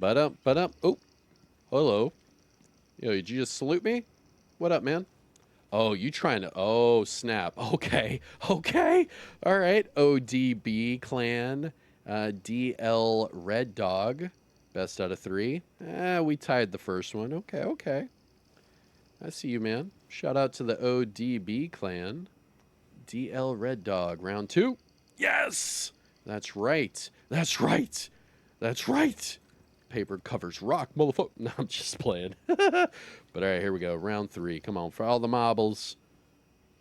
But up. Oh, hello. Yo, did you just salute me? What up, man? Oh, you trying to? Oh, snap. Okay, okay. All right. ODB clan, DL Red Dog, best out of three. We tied the first one. Okay, okay. I see you, man. Shout out to the ODB clan, DL Red Dog, round two. Yes, that's right. That's right. That's right. Paper covers rock, motherfucker. No, I'm just playing. But all right, here we go. Round three. Come on, for all the marbles.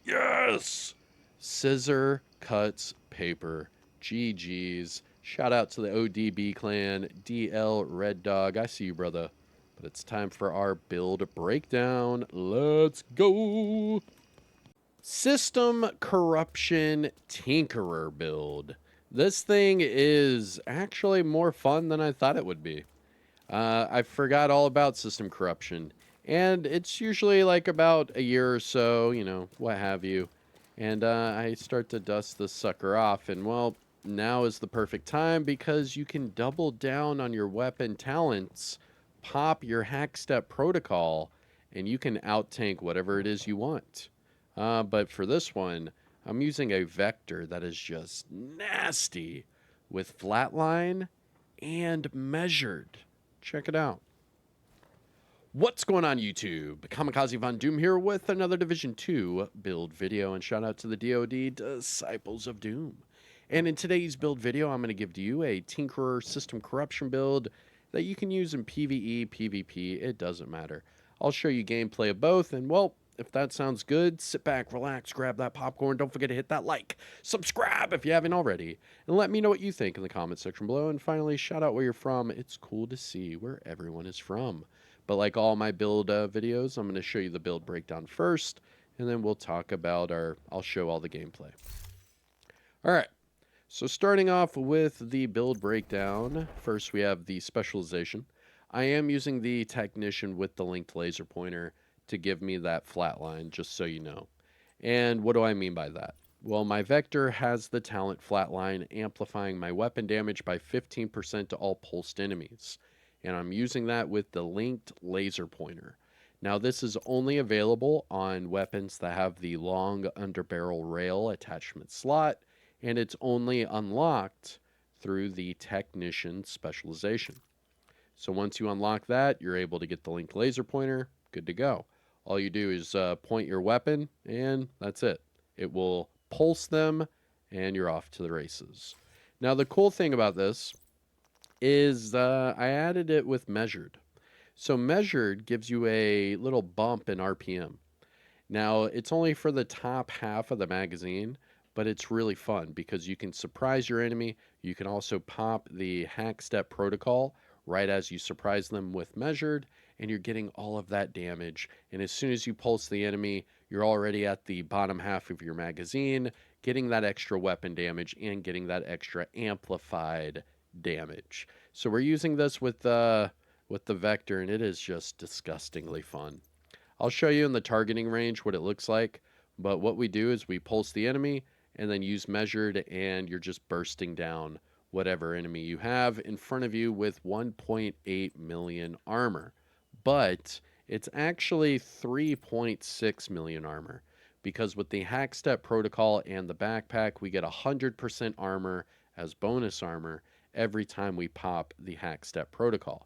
Yes! Scissor cuts paper. GG's. Shout out to the ODB clan, DL Red Dog. I see you, brother. But it's time for our build breakdown. Let's go. System Corruption Tinkerer build. This thing is actually more fun than I thought it would be. I forgot all about system corruption. And it's usually like about a year or so, what have you. And I start to dust this sucker off. And well, now is the perfect time because you can double down on your weapon talents, pop your hack step protocol, and you can out tank whatever it is you want. But for this one, I'm using a vector that is just nasty with flatline and measured. Check it out. What's going on, YouTube? Kamikazevondoom here with another Division 2 build video, and shout out to the DoD Disciples of Doom. And in today's build video, I'm going to give to you a Tinkerer system corruption build that you can use in PvE, PvP, it doesn't matter. I'll show you gameplay of both, and well, if that sounds good, sit back, relax, grab that popcorn, don't forget to hit that like, subscribe if you haven't already, and let me know what you think in the comment section below, and finally, shout out where you're from. It's cool to see where everyone is from. But like all my build videos, I'm going to show you the build breakdown first, and then we'll talk about I'll show all the gameplay. All right, so starting off with the build breakdown, first we have the specialization. I am using the technician with the linked laser pointer to give me that flat line, just so you know. And what do I mean by that? Well, my vector has the talent flatline, amplifying my weapon damage by 15% to all pulsed enemies. And I'm using that with the linked laser pointer. Now, this is only available on weapons that have the long underbarrel rail attachment slot, and it's only unlocked through the technician specialization. So once you unlock that, you're able to get the linked laser pointer, good to go. All you do is point your weapon, and that's it. It will pulse them, and you're off to the races. Now, the cool thing about this is I added it with measured. So measured gives you a little bump in RPM. Now, it's only for the top half of the magazine, but it's really fun because you can surprise your enemy. You can also pop the hack step protocol right as you surprise them with measured, and you're getting all of that damage. And as soon as you pulse the enemy, you're already at the bottom half of your magazine, getting that extra weapon damage and getting that extra amplified damage. So we're using this with the vector, and it is just disgustingly fun. I'll show you in the targeting range what it looks like, but what we do is we pulse the enemy and then use measured, and you're just bursting down whatever enemy you have in front of you with 1.8 million armor. But it's actually 3.6 million armor because with the hack step protocol and the backpack, we get 100% armor as bonus armor every time we pop the hack step protocol.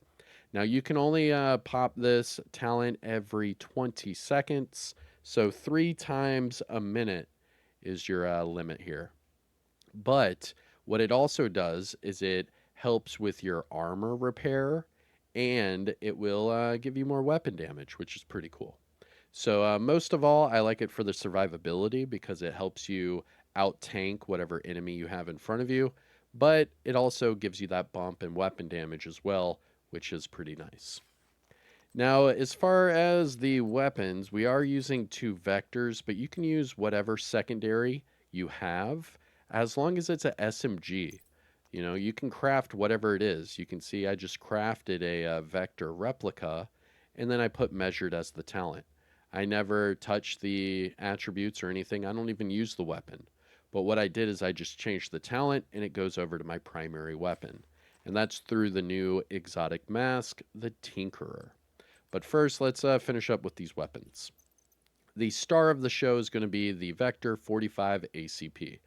Now, you can only pop this talent every 20 seconds, so 3 times a minute is your limit here. But what it also does is it helps with your armor repair, and it will give you more weapon damage, which is pretty cool. So most of all, I like it for the survivability because it helps you out tank whatever enemy you have in front of you, but it also gives you that bump in weapon damage as well, which is pretty nice. Now, as far as the weapons, we are using 2 vectors, but you can use whatever secondary you have as long as it's a SMG. You can craft whatever it is. You can see I just crafted a vector replica, and then I put measured as the talent. I never touch the attributes or anything. I don't even use the weapon. But what I did is I just changed the talent, and it goes over to my primary weapon. and that's through the new exotic mask, the Tinkerer. But first, let's finish up with these weapons. The star of the show is going to be the Vector 45 ACP.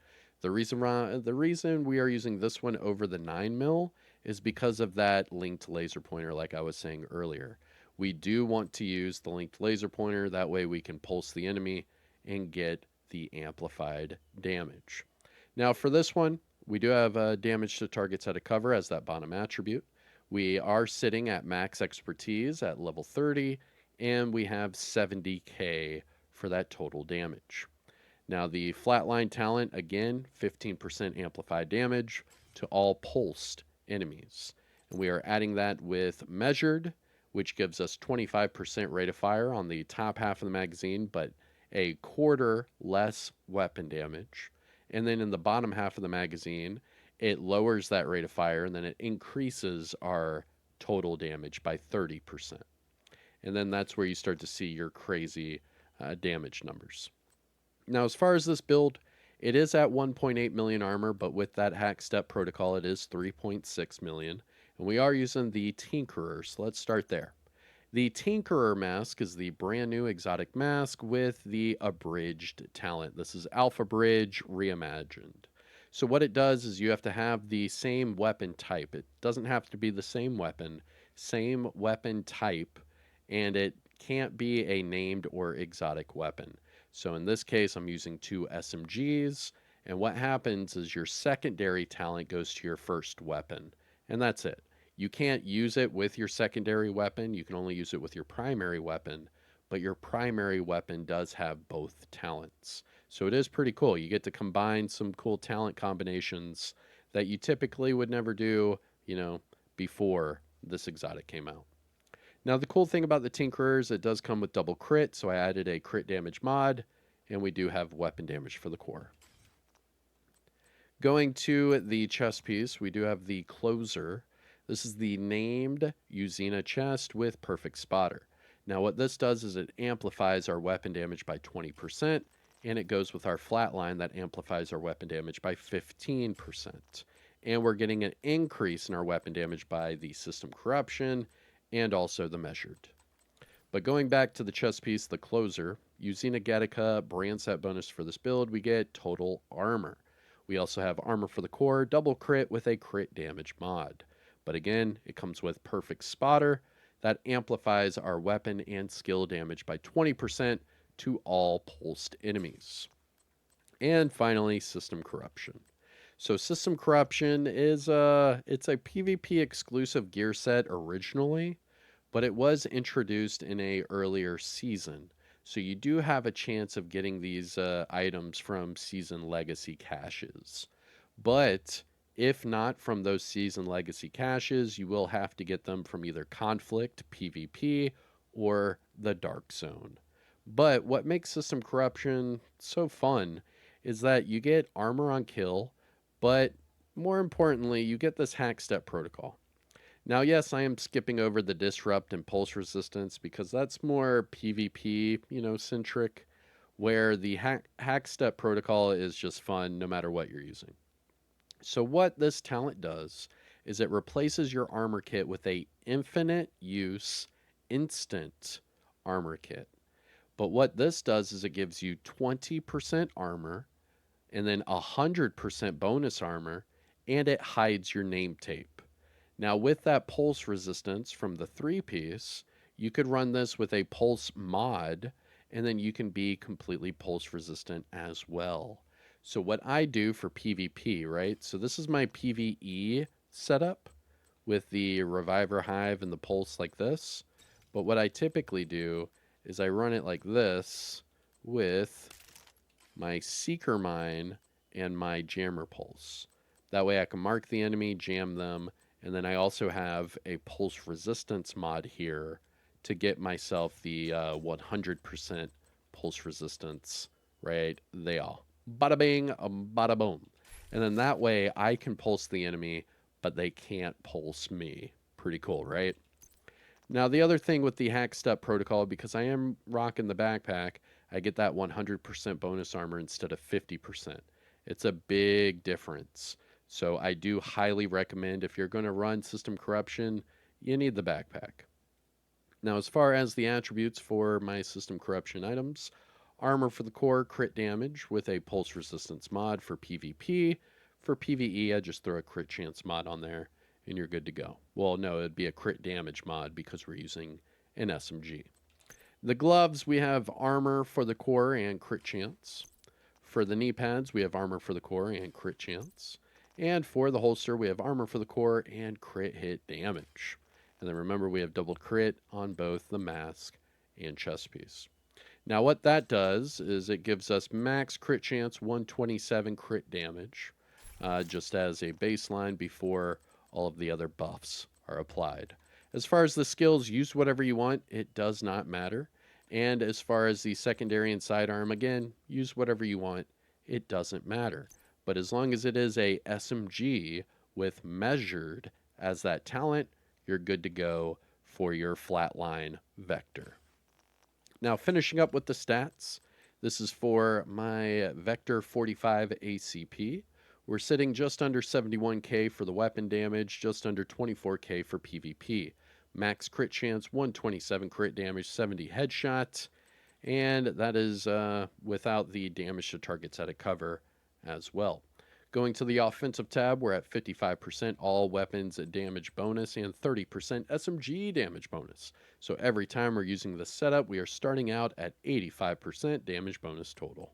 The reason we are using this one over the 9mm is because of that linked laser pointer, like I was saying earlier. We do want to use the linked laser pointer, that way we can pulse the enemy and get the amplified damage. Now, for this one, we do have damage to targets out of cover as that bottom attribute. We are sitting at max expertise at level 30, and we have 70k for that total damage. Now, the flatline talent, again, 15% amplified damage to all pulsed enemies. And we are adding that with measured, which gives us 25% rate of fire on the top half of the magazine, but a quarter less weapon damage. And then in the bottom half of the magazine, it lowers that rate of fire and then it increases our total damage by 30%. And then that's where you start to see your crazy damage numbers. Now, as far as this build, it is at 1.8 million armor, but with that hack step protocol, it is 3.6 million. And we are using the Tinkerer, so let's start there. The Tinkerer mask is the brand new exotic mask with the abridged talent. This is Alpha Bridge reimagined. So what it does is you have to have the same weapon type. It doesn't have to be the same weapon type, and it can't be a named or exotic weapon. So in this case, I'm using 2 SMGs, and what happens is your secondary talent goes to your first weapon, and that's it. You can't use it with your secondary weapon, you can only use it with your primary weapon, but your primary weapon does have both talents. So it is pretty cool. You get to combine some cool talent combinations that you typically would never do, before this exotic came out. Now, the cool thing about the Tinkerer is it does come with double crit, so I added a crit damage mod, and we do have weapon damage for the core. Going to the chest piece, we do have the Closer. This is the named Uzina chest with Perfect Spotter. Now, what this does is it amplifies our weapon damage by 20%, and it goes with our flatline that amplifies our weapon damage by 15%. And we're getting an increase in our weapon damage by the System Corruption and also the measured. But going back to the chest piece, the Closer, using a Gattaca brand set bonus for this build, we get total armor. We also have armor for the core, double crit with a crit damage mod. But again, it comes with Perfect Spotter that amplifies our weapon and skill damage by 20% to all pulsed enemies. And finally, System Corruption. So System Corruption is it's a PvP exclusive gear set originally, but it was introduced in a earlier season. So you do have a chance of getting these items from season legacy caches. But if not from those season legacy caches, you will have to get them from either Conflict, PvP, or the Dark Zone. But what makes System Corruption so fun is that you get armor on kill, but more importantly, you get this hack step protocol. Now, yes, I am skipping over the disrupt and pulse resistance because that's more PvP, centric, where the hack step protocol is just fun no matter what you're using. So what this talent does is it replaces your armor kit with a infinite use instant armor kit. But what this does is it gives you 20% armor and then 100% bonus armor, and it hides your name tape. Now, with that pulse resistance from the 3-piece, you could run this with a pulse mod, and then you can be completely pulse resistant as well. So what I do for PvP, right? So this is my PvE setup with the Reviver Hive and the pulse like this. But what I typically do is I run it like this with my Seeker Mine and my Jammer Pulse. That way I can mark the enemy, jam them, and then I also have a pulse resistance mod here to get myself the 100% pulse resistance right there. Bada bing, bada boom. And then that way I can pulse the enemy, but they can't pulse me. Pretty cool, right? Now, the other thing with the hack step protocol, because I am rocking the backpack, I get that 100% bonus armor instead of 50%. It's a big difference. So I do highly recommend, if you're going to run System Corruption, you need the backpack. Now, as far as the attributes for my System Corruption items, armor for the core, crit damage with a pulse resistance mod for PvP. For PvE, I just throw a crit chance mod on there and you're good to go. Well, no, it'd be a crit damage mod because we're using an SMG. The gloves, we have armor for the core and crit chance. For the knee pads, we have armor for the core and crit chance. And for the holster, we have armor for the core and crit hit damage. And then remember, we have double crit on both the mask and chest piece. Now, what that does is it gives us max crit chance 127 crit damage, just as a baseline before all of the other buffs are applied. As far as the skills, use whatever you want. It does not matter. And as far as the secondary and sidearm, again, use whatever you want. It doesn't matter. But as long as it is a SMG with measured as that talent, you're good to go for your flatline vector. Now, finishing up with the stats, this is for my Vector 45 ACP. We're sitting just under 71k for the weapon damage, just under 24k for PvP. Max crit chance, 127 crit damage, 70 headshots, and that is without the damage to targets at a cover as well. Going to the offensive tab, we're at 55% all weapons damage bonus and 30% SMG damage bonus. So every time we're using the setup, we are starting out at 85% damage bonus total.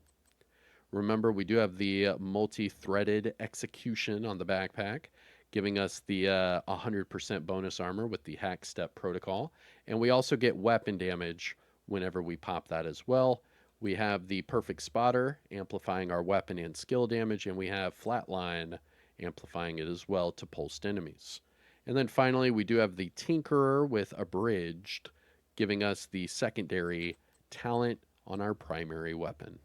Remember, we do have the multi-threaded execution on the backpack, giving us the 100% bonus armor with the hack step protocol. And we also get weapon damage whenever we pop that as well. We have the perfect spotter amplifying our weapon and skill damage, and we have flatline amplifying it as well to pulsed enemies. And then finally, we do have the Tinkerer with abridged, giving us the secondary talent on our primary weapon.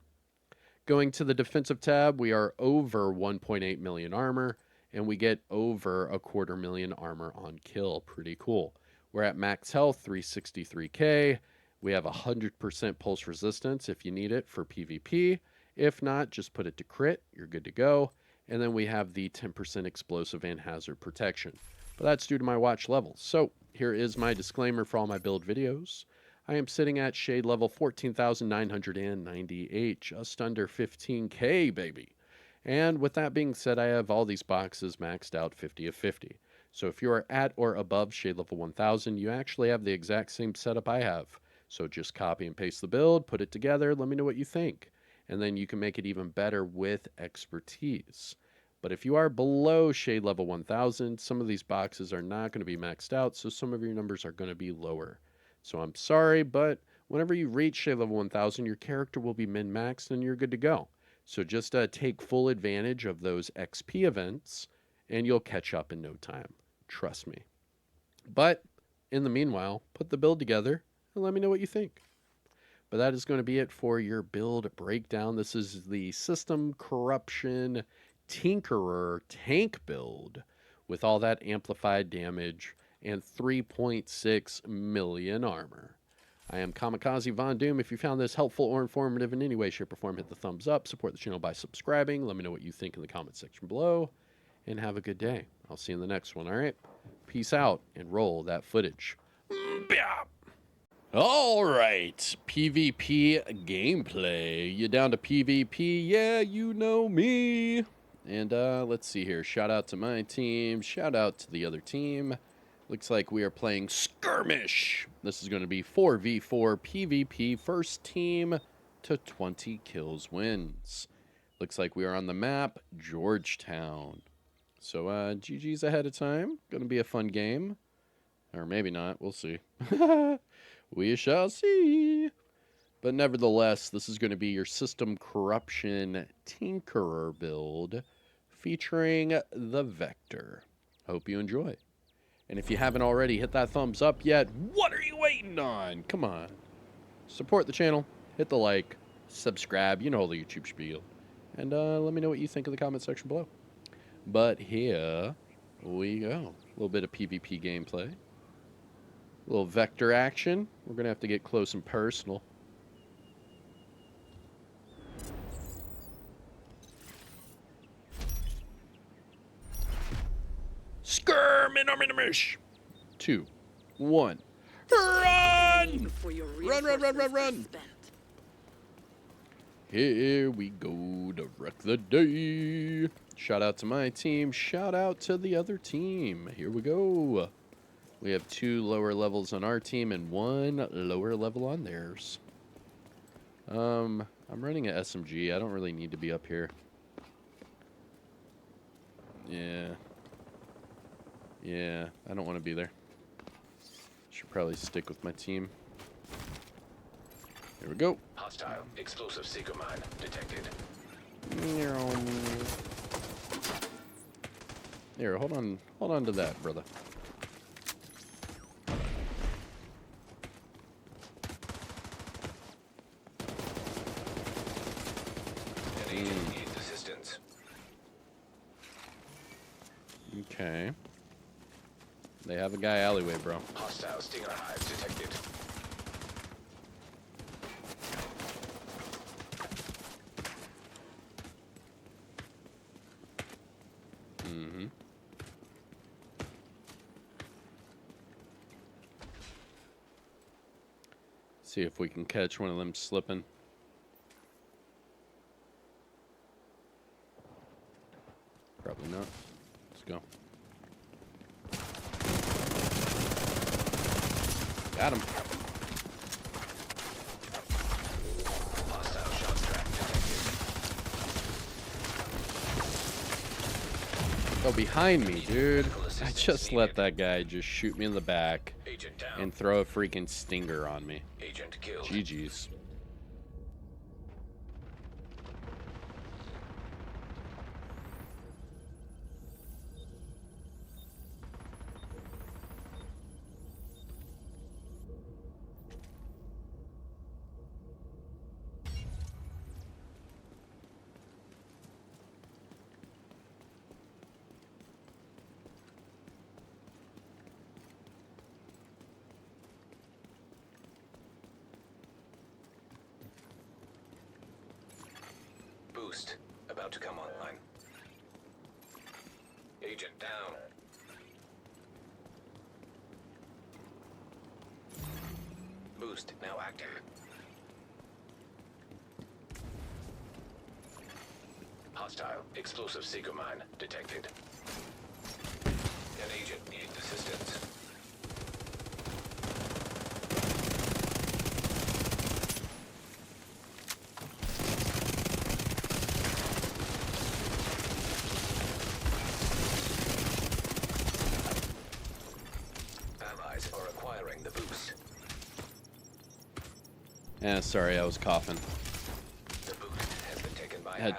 Going to the defensive tab, we are over 1.8 million armor, and we get over 250,000 armor on kill. Pretty cool. We're at max health, 363k. We have 100% pulse resistance if you need it for PvP. If not, just put it to crit. You're good to go. And then we have the 10% explosive and hazard protection. But that's due to my watch levels. So here is my disclaimer for all my build videos. I am sitting at shade level 14,998, just under 15k, baby. And with that being said, I have all these boxes maxed out 50 of 50. So if you are at or above shade level 1000, you actually have the exact same setup I have. So just copy and paste the build, put it together, let me know what you think. And then you can make it even better with expertise. But if you are below shade level 1000, some of these boxes are not going to be maxed out, so some of your numbers are going to be lower. So I'm sorry, but whenever you reach shade level 1000, your character will be min-maxed and you're good to go. So just take full advantage of those XP events and you'll catch up in no time. Trust me. But in the meanwhile, put the build together and let me know what you think. But that is going to be it for your build breakdown. This is the System Corruption Tinkerer tank build with all that amplified damage and 3.6 million armor. I am Kamikazevondoom. If you found this helpful or informative in any way, shape, or form, hit the thumbs up. Support the channel by subscribing. Let me know what you think in the comment section below. And have a good day. I'll see you in the next one, all right? Peace out and roll that footage. All right, PvP gameplay. You down to PvP? Yeah, you know me. And let's see here. Shout out to my team. Shout out to the other team. Looks like we are playing skirmish. This is going to be 4v4 PvP. First team to 20 kills wins. Looks like we are on the map, Georgetown. So GG's ahead of time. Going to be a fun game. Or maybe not. We'll see. We shall see. But nevertheless, this is going to be your System Corruption Tinkerer build featuring the Vector. Hope you enjoy. And if you haven't already hit that thumbs up yet, what are you waiting on? Come on. Support the channel. Hit the like. Subscribe. You know all the YouTube spiel. And let me know what you think in the comment section below. But here we go. A little bit of PvP gameplay. A little vector action. We're going to have to get close and personal. skirmish. 2, 1. Run! Run! Here we go to wreck the day. Shout out to my team. Shout out to the other team. Here we go. We have 2 lower levels on our team and 1 lower level on theirs. I'm running an SMG. I don't really need to be up here. Yeah, I don't want to be there. Should probably stick with my team. Here we go. Hostile explosive seeker mine detected. Here, hold on to that, brother. An agent needs assistance. Okay. They have a guy alleyway, bro. Hostile stinger hives detected. See if we can catch one of them slipping. Probably not. Let's go. Got him. Hostile shot track detected. Oh, behind me, dude. I just let that guy just shoot me in the back Agent down. and throw a freaking stinger on me. Agent killed. GG's. Boost about to come online. Agent down. Boost now active. Hostile explosive seeker mine detected. An agent needs assistance. Allies are acquiring the boost. Sorry, I was coughing. The boost has been taken by Had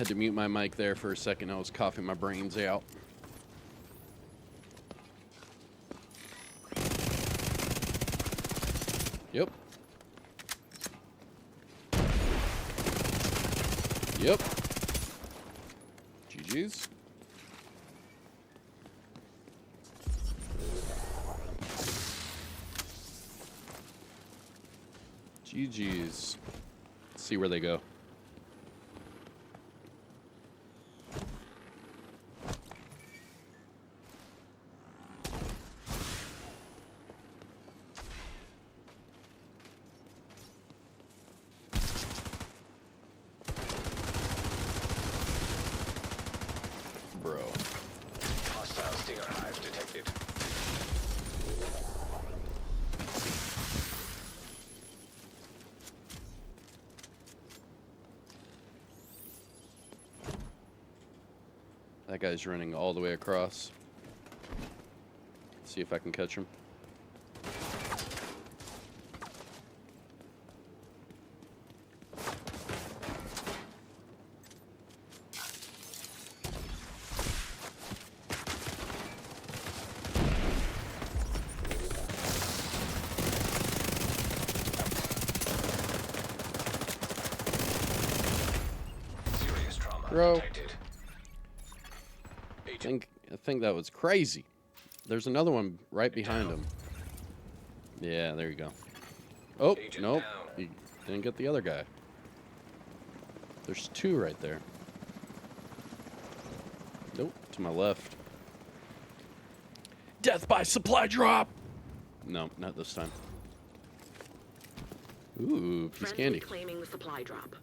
to mute my mic there for a second. I was coughing my brains out. Yep. GG's. GG's. Let's see where they go. Bro. Hostile stinger hive detected. That guy's running all the way across. See if I can catch him. Serious trauma Bro. detected. I think that was crazy. There's another one right behind him. Yeah, there you go. Oh, Agent nope. down. He didn't get the other guy. There's 2 right there. Nope, to my left. Death by supply drop. No, not this time. Ooh, piece of candy. Claiming the supply drop.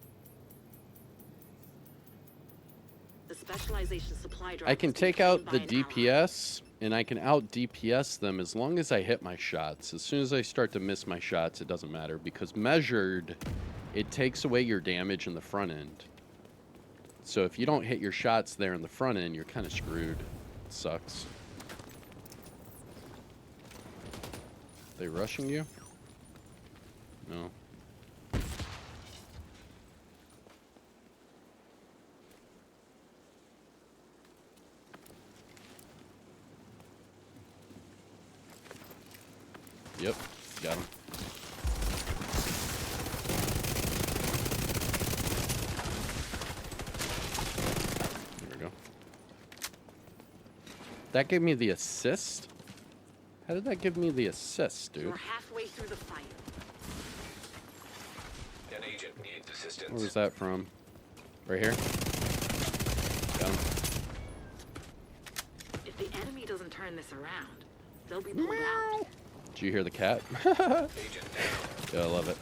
The specialization supply drop. I can take out the DPS, and I can out DPS them as long as I hit my shots. As soon as I start to miss my shots, it doesn't matter, because measured, it takes away your damage in the front end. So if you don't hit your shots there in the front end, you're kind of screwed. It sucks. They rushing you? No. Yep, got him. There we go. That gave me the assist? How did that give me the assist, dude? We're halfway through the fight. An agent needs assistance. Where was that from? Right here? Got him. If the enemy doesn't turn this around, they'll be pulled out. Did you hear the cat? Agent down. Yeah, I love it.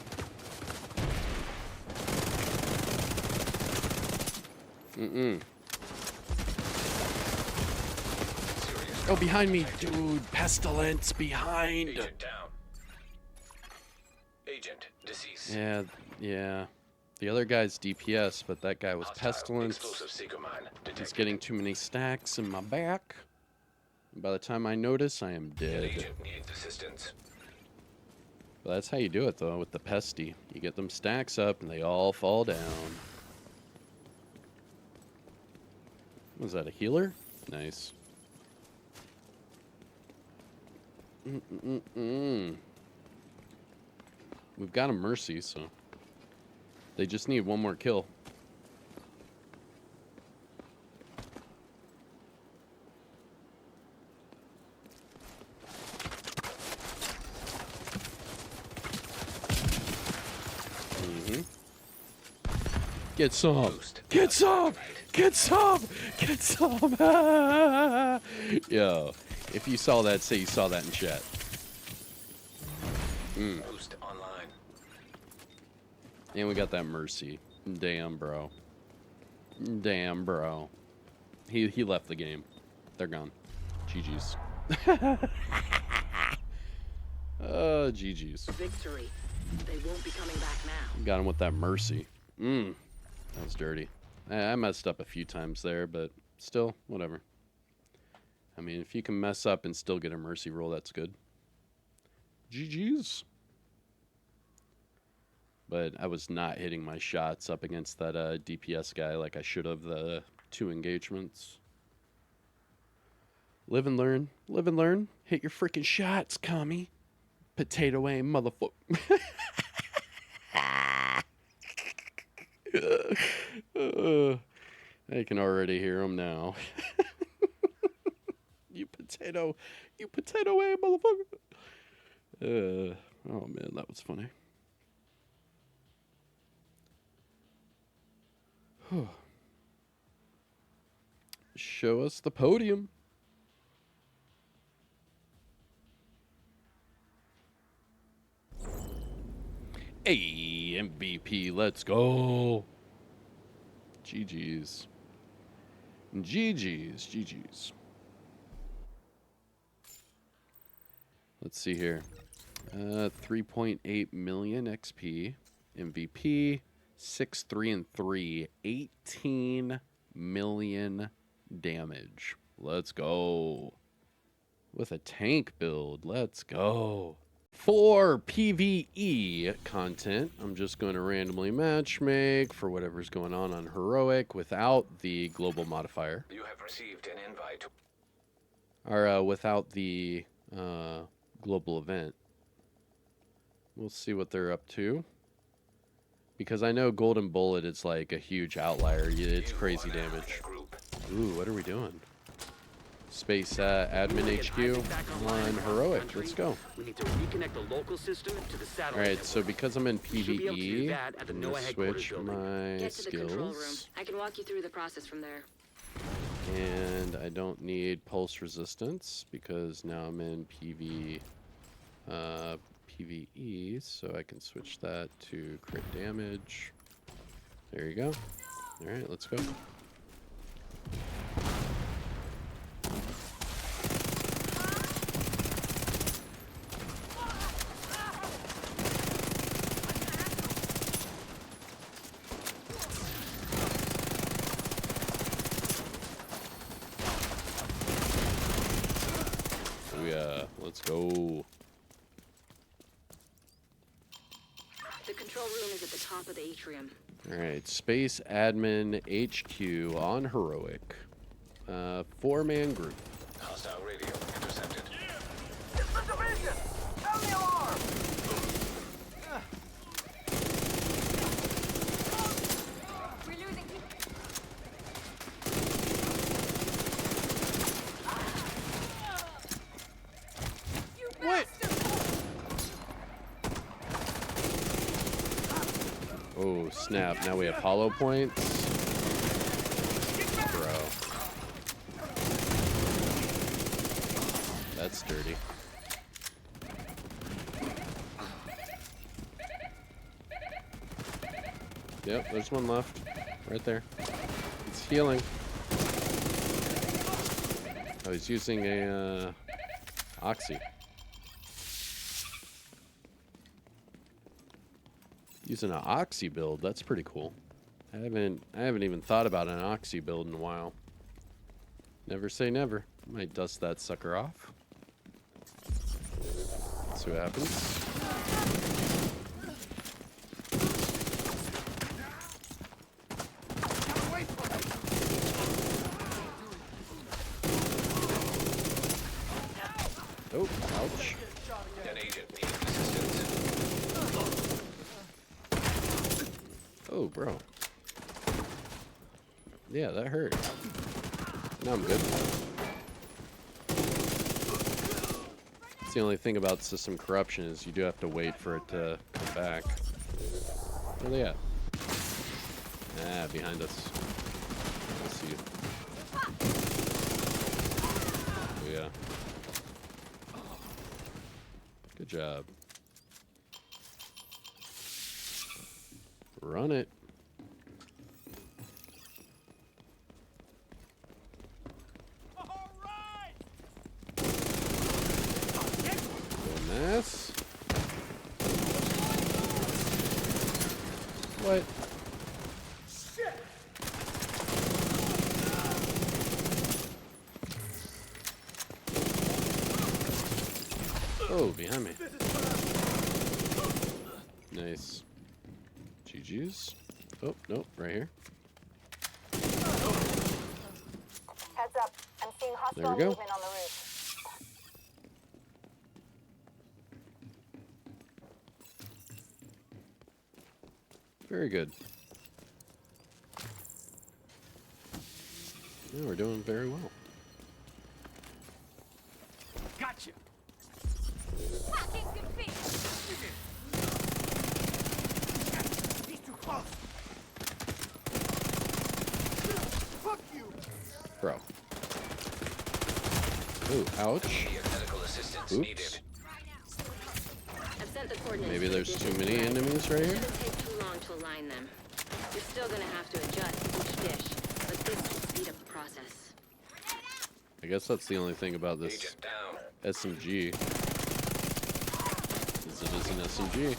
Oh, behind me, dude. Pestilence behind. Agent down. Agent deceased. Yeah. The other guy's DPS, but that guy was Hostile Pestilence. explosive seeker mine He's detected. getting too many stacks in my back. And by the time I notice, I am An dead. agent needs assistance. But that's how you do it, though, with the pesty. You get them stacks up, and they all fall down. Was that a healer? Nice. We've got a mercy, so they just need one more kill. Get some. Get some. Get some. Get some. Yo, if you saw that, say you saw that in chat. Boost online. And we got that mercy. Damn, bro. Damn, bro. He left the game. They're gone. GG's. GG's. Victory. They won't be coming back now. Got him with that mercy. That was dirty. I messed up a few times there, but still, whatever. I mean, if you can mess up and still get a mercy roll, that's good. GG's. But I was not hitting my shots up against that DPS guy like I should have the 2 engagements. Live and learn. Live and learn. Hit your freaking shots, commie. Potato aim, motherfucker. I can already hear him now. You potato aim, motherfucker. Oh man, that was funny. Show us the podium. Hey, MVP, let's go. GG's. GG's. GG's. Let's see here. 3.8 million XP. MVP. 6, 3, and 3. 18 million damage. Let's go. With a tank build. Let's go. For PvE content, I'm just going to randomly matchmake for whatever's going on Heroic without the global modifier. You have received an invite. Or without the global event. We'll see what they're up to. Because I know Golden Bullet is like a huge outlier. It's crazy damage. Ooh, what are we doing? Space admin HQ on Heroic. Let's go. We need to reconnect the local system to the satellite. Alright, so because I'm in We should be able to do PvE, that at the I'm going NOAA to headquarters switch building. my Get to the control room. skills. I can walk you through the process from there. And I don't need pulse resistance because now I'm in PvE, so I can switch that to crit damage. There you go. All right, let's go. Oh yeah, let's go. The control room is at the top of the atrium. All right, Space Admin HQ on Heroic. 4-man group. Hostile radio intercepted. It's the division! Sound the alarm! We're losing people. What? Oh, snap. Now we have hollow points. Bro. That's dirty. Yep, there's one left. Right there. It's healing. Oh, he's using a oxy. Using an oxy build, that's pretty cool. I haven't even thought about an oxy build in a while. Never say never. Might dust that sucker off. See what happens. Oh, ouch. An agent needing assistance. Oh, bro. Yeah, that hurt. Now I'm good. It's the only thing about system corruption is you do have to wait for it to come back. Where are they at? Ah, behind us. I see you. Oh, yeah. Good job. Run it. This. What? Oh, behind me. Nice. GG's. Oh, nope, right here. Heads up. I'm seeing hostile There we go. movement on the roof. Very good. Yeah, we're doing very well. Gotcha! He's too close! Fuck you! Bro. Ooh, ouch. Immediate medical assistance Oops. needed. I've sent the coordinates. Maybe to the there's too dish. many enemies right here? Shouldn't take too long to align them. You're still gonna have to adjust each dish, but this will speed up the process. I guess that's the only thing about this Agent down. SMG. Is it is an SMG.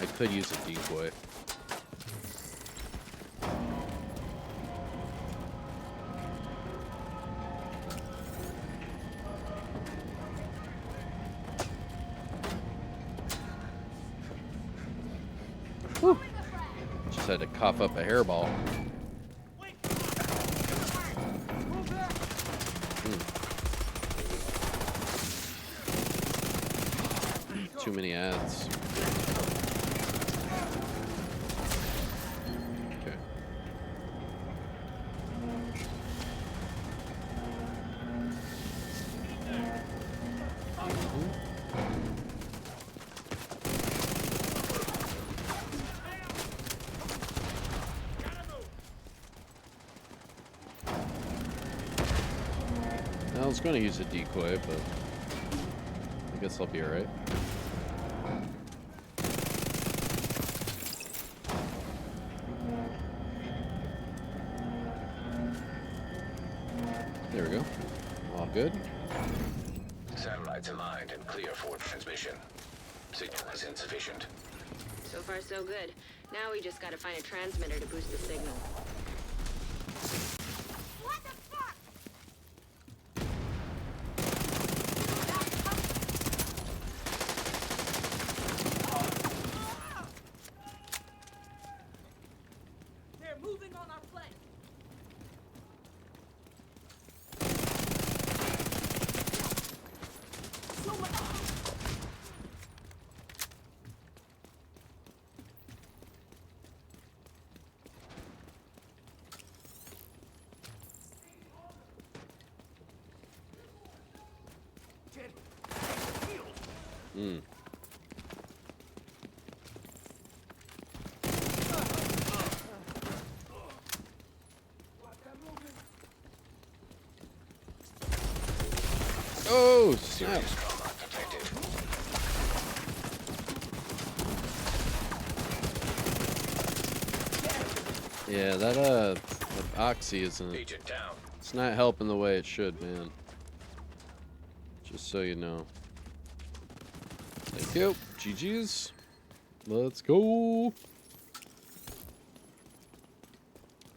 I could use a decoy. Whew. Just had to cough up a hairball. Too many ads. Okay. was going to use a decoy, but I guess I'll be alright. There we go. All good. Satellites aligned and clear for transmission. Signal is insufficient. So far, so good. Now we just gotta find a transmitter to boost the signal. What the fuck? They're moving on our flank. Mm. Oh, snap. Serious trauma detected. Yeah, that oxy isn't... Agent down. It's not helping the way it should, man. Just so you know. Thank you. GG's. Let's go.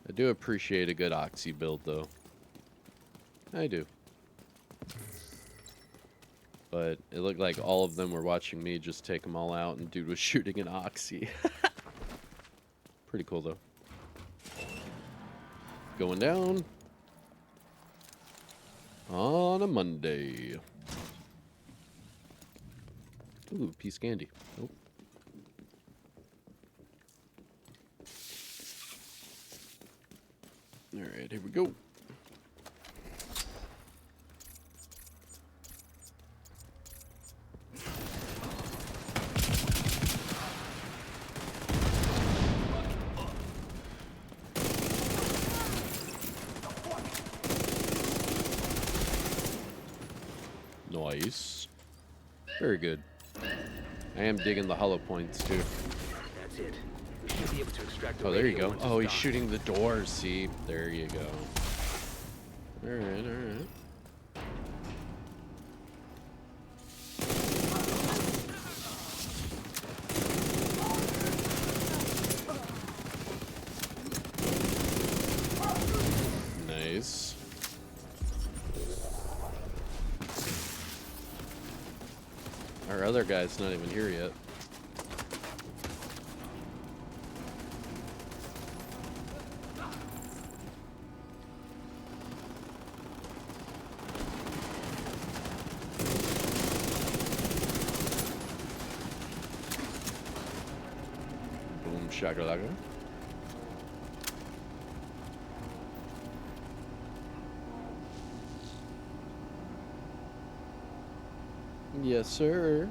I do appreciate a good oxy build, though. I do. But it looked like all of them were watching me just take them all out, and dude was shooting an oxy. Pretty cool, though. Going down on a Monday. Ooh, piece of candy. Nope. All right, here we go. Nice. Very good. I am digging the hollow points too. That's it. We should be able to extract the Oh, there you radio go. once Oh, it's he's done. shooting the door. See, there you go. All right, all right. Nice. Our other guy's not even here yet. Boom, shakalaka. Yes, sir.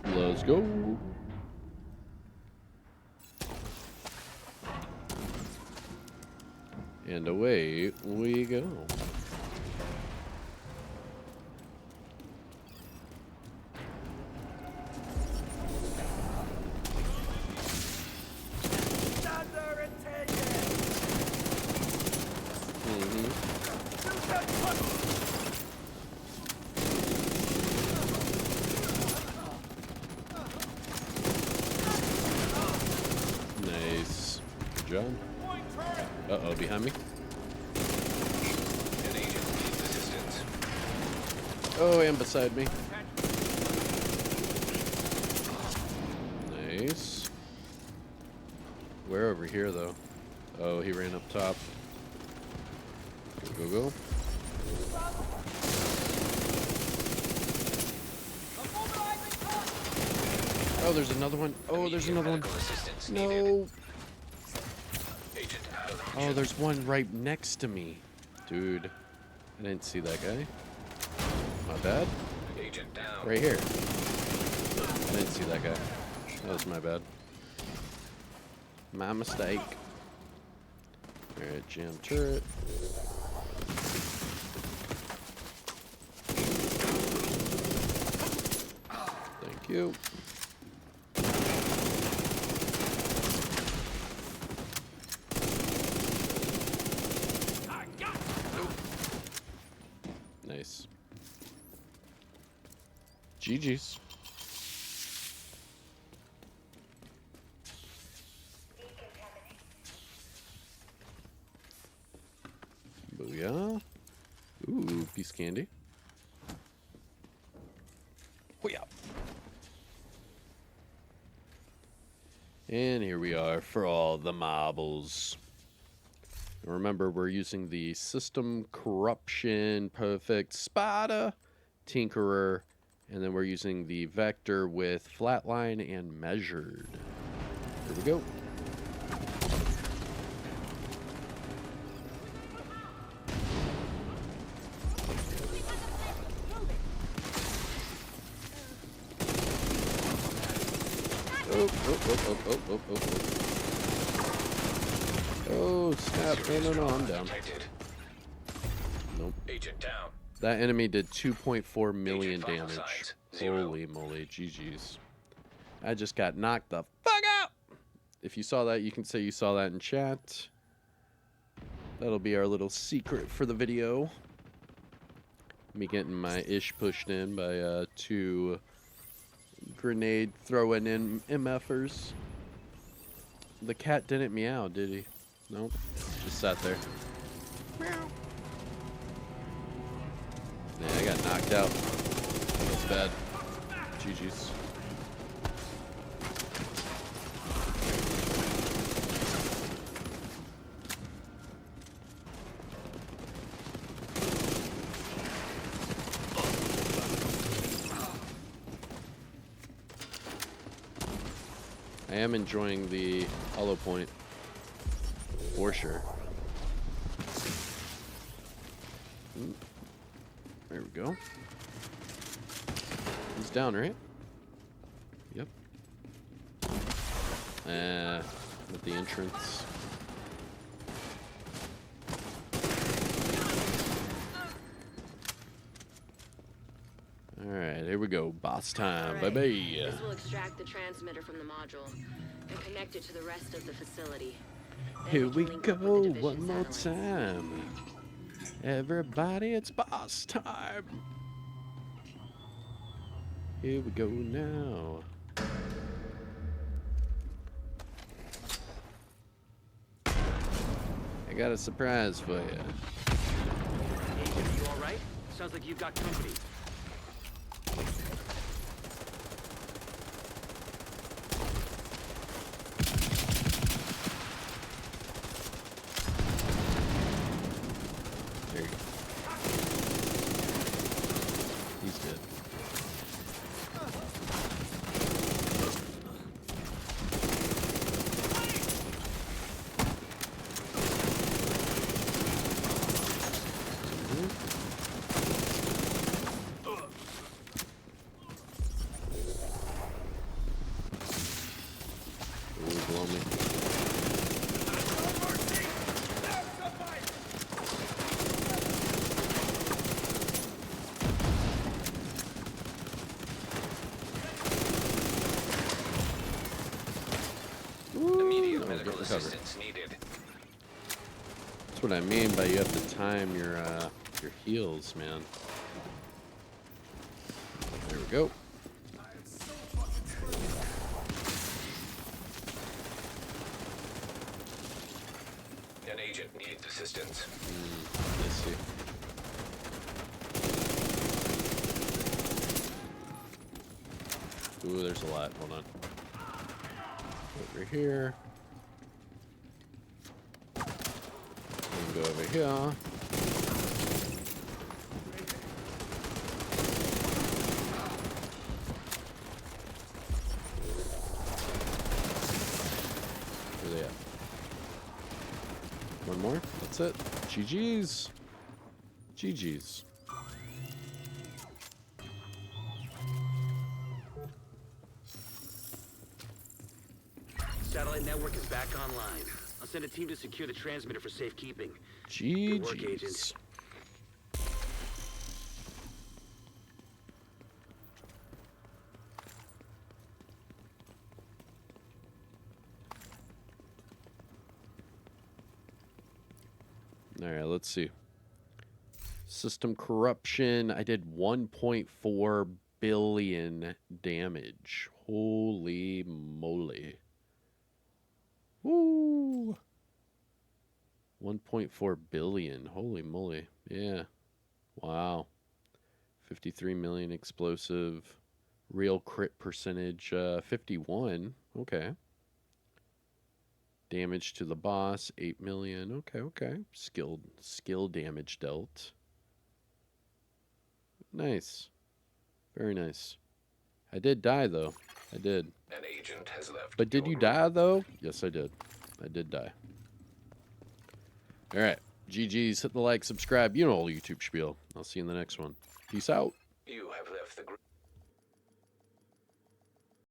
Let's go. And away we go. Stand there and take it. Mm-hmm. Shoot that fuck. Nice. Good job. Point turret. Uh-oh, behind me. An agent needs assistance. Oh, and beside me. Nice. We're over here, though. Oh, he ran up top. Go, go, go. Oh, there's another one. Oh, there's Immediate another one. medical assistance needed. No. Agent out of the Oh, region. there's one right next to me. Dude, I didn't see that guy. My bad. Agent down. Right here. I didn't see that guy. That was my bad. My mistake. Alright, jam turret. you. Nice. GG's. Booyah. Ooh, piece of candy. Hoo-yah. And here we are for all the marbles. Remember, we're using the System Corruption Perfect Spada Tinkerer, and then we're using the Vector with Flatline and Measured. Here we go. Oh, snap. No, I'm down. Nope. Agent down. That enemy did 2.4 million Agent vital damage. signs, 0. Holy moly, GG's. I just got knocked the fuck out! If you saw that, you can say you saw that in chat. That'll be our little secret for the video. Me getting my ish pushed in by 2 grenade throwing in MFers. The cat didn't meow, did he? Nope. Just sat there. Meow. Yeah, I got knocked out. That's bad. GG's. I am enjoying the hollow point for sure. There we go. He's down, right? Yep. At the entrance. Alright, here we go. Boss time. Alright, Bye-bye. This will extract the transmitter from the module and connect it to the rest of the facility. Then Here we can link up with go the division one more satellites. time. Everybody, it's boss time. Here we go now. I got a surprise for you. Agent, you alright? Sounds like you've got company. There you go. He's dead. Ooh, blow me. Immediate Ooh, medical get recovered. assistance needed. That's what I mean by you have to time your heals, man. There we go. An agent needs assistance. Let's see. Ooh, there's a lot. Hold on. Over here. And go over here. Where are they at? One more. That's it. GG's. GG's. Satellite network is back online. I'll send a team to secure the transmitter for safekeeping. Good work, GG's. Agent. All right, let's see. System corruption. I did 1.4 billion damage. Holy moly. Woo. 1.4 billion. Holy moly. Yeah. Wow. 53 million explosive. Real crit percentage 51. Okay. Damage to the boss 8 million. Okay, okay. Skill damage dealt. Nice. Very nice. I did die though. I did. An agent has left. But did your you group. die though? Yes, I did. I did die. All right. GG's. Hit the like, subscribe. You know all YouTube spiel. I'll see you in the next one. Peace out. You have left the group.